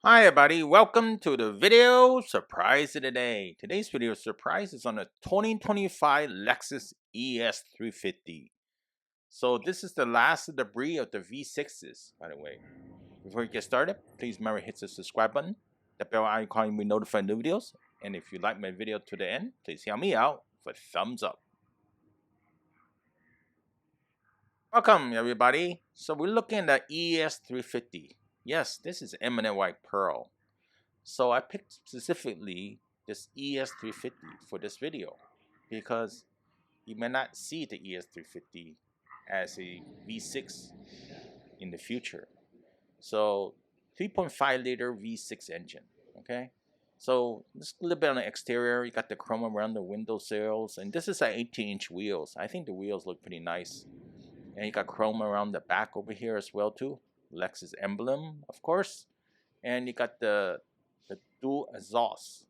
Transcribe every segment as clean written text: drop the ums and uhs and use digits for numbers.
Hi everybody, welcome to the video surprise of the day. Today's video surprise is on the 2025 Lexus ES350. So this is the last of the breed of the V6s, by the way. Before you get started, please remember to hit the subscribe button, the bell icon to be notified new videos, and if you like my video to the end, please help me out with a thumbs up. Welcome everybody. So we're looking at the ES350. Yes, this is eminent white pearl. So I picked specifically this ES350 for this video because you may not see the ES350 as a V6 in the future. So 3.5 liter V6 engine, okay? So just a little bit on the exterior, you got the chrome around the window sills, and this is at 18-inch wheels. I think the wheels look pretty nice. And you got chrome around the back over here as well too. Lexus emblem, of course. And you got the dual exhaust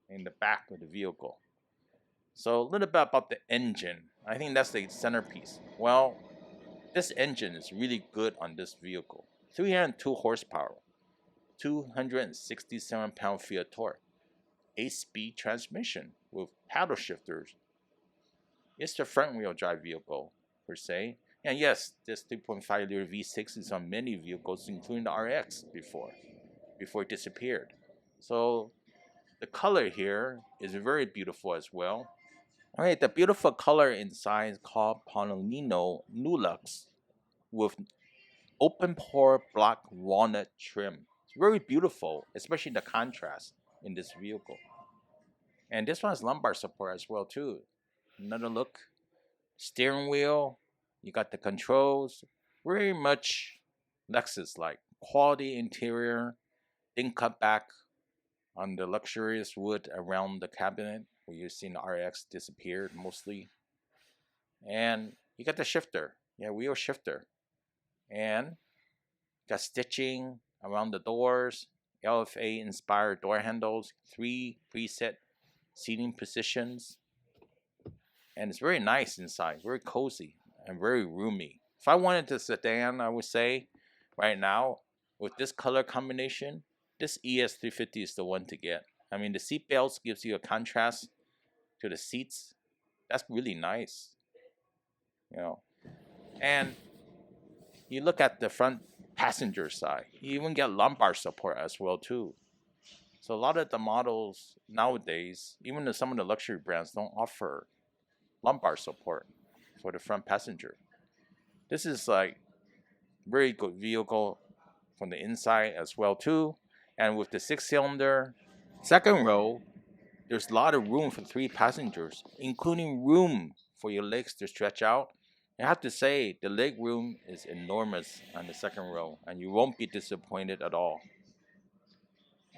in the back of the vehicle. So a little bit about the engine. I think that's the centerpiece. Well, this engine is really good on this vehicle. 302 horsepower, 267 pound-feet of torque, 8-speed transmission with paddle shifters. It's the front-wheel drive vehicle per se. And yes, this 3.5 liter V6 is on many vehicles, including the RX before it disappeared. So the color here is very beautiful as well. All right, the beautiful color inside is called Paulino Nulux with open pore black walnut trim. It's very beautiful, especially the contrast in this vehicle. And this one has lumbar support as well too. Another look. Steering wheel, you got the controls, very much Lexus like. Quality interior, didn't cut back on the luxurious wood around the cabinet where you've seen the RX disappeared mostly. And you got the shifter, wheel shifter. And got stitching around the doors, LFA inspired door handles, 3 preset seating positions. And it's very nice inside, very cozy and very roomy. If I wanted a sedan, I would say right now with this color combination, this ES350 is the one to get. I mean, the seat belts gives you a contrast to the seats. That's really nice, you know. And you look at the front passenger side, you even get lumbar support as well too. So a lot of the models nowadays, even some of the luxury brands, don't offer lumbar support for the front passenger. This is like very good vehicle from the inside as well too. And with the 6-cylinder second row, there's a lot of room for 3 passengers, including room for your legs to stretch out. I have to say the leg room is enormous on the second row, and you won't be disappointed at all.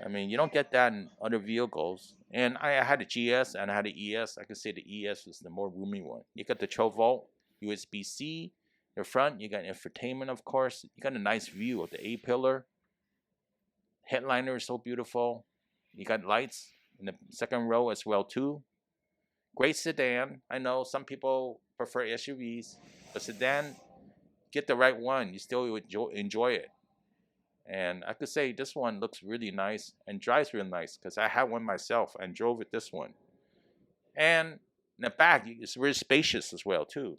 I mean, you don't get that in other vehicles. And I had a GS and I had an ES. I could say the ES is the more roomy one. You got the 12-volt USB-C. The front, you got infotainment, of course. You got a nice view of the A-pillar. Headliner is so beautiful. You got lights in the second row as well too. Great sedan. I know some people prefer SUVs, but sedan, get the right one. You still enjoy it. And I could say this one looks really nice and drives real nice because I had one myself and drove with this one. And in the back, it's very spacious as well too.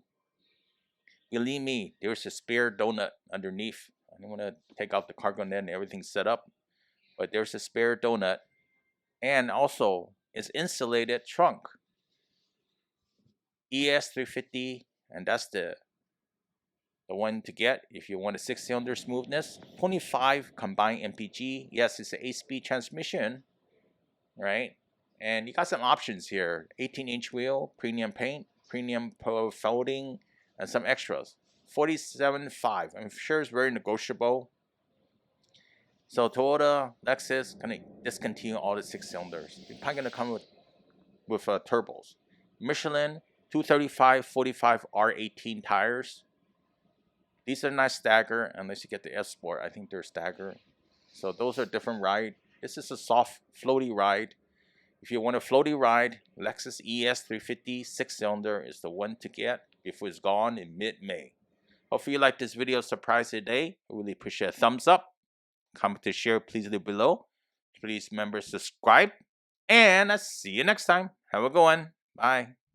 Believe me, there's a spare donut underneath. I don't want to take out the cargo net and everything set up, but there's a spare donut. And also, it's insulated trunk. ES350, and that's the one to get if you want a 6-cylinder smoothness. 25 combined MPG. Yes, it's an 8-speed transmission, right? And you got some options here. 18-inch wheel, premium paint, premium pro folding, and some extras. 47.5. I'm sure it's very negotiable. So Toyota, Lexus gonna discontinue all the 6-cylinders. You're probably gonna come with turbos. Michelin 235 45 R18 tires. These are not stagger unless you get the S Sport. I think they're stagger. So those are different ride. This is a soft floaty ride. If you want a floaty ride, Lexus ES350 6-cylinder is the one to get before it's gone in mid-May. Hopefully you like this video surprise today. I really appreciate a thumbs up. comment to share, please leave below. Please remember subscribe, and I'll see you next time. Have a good one. Bye.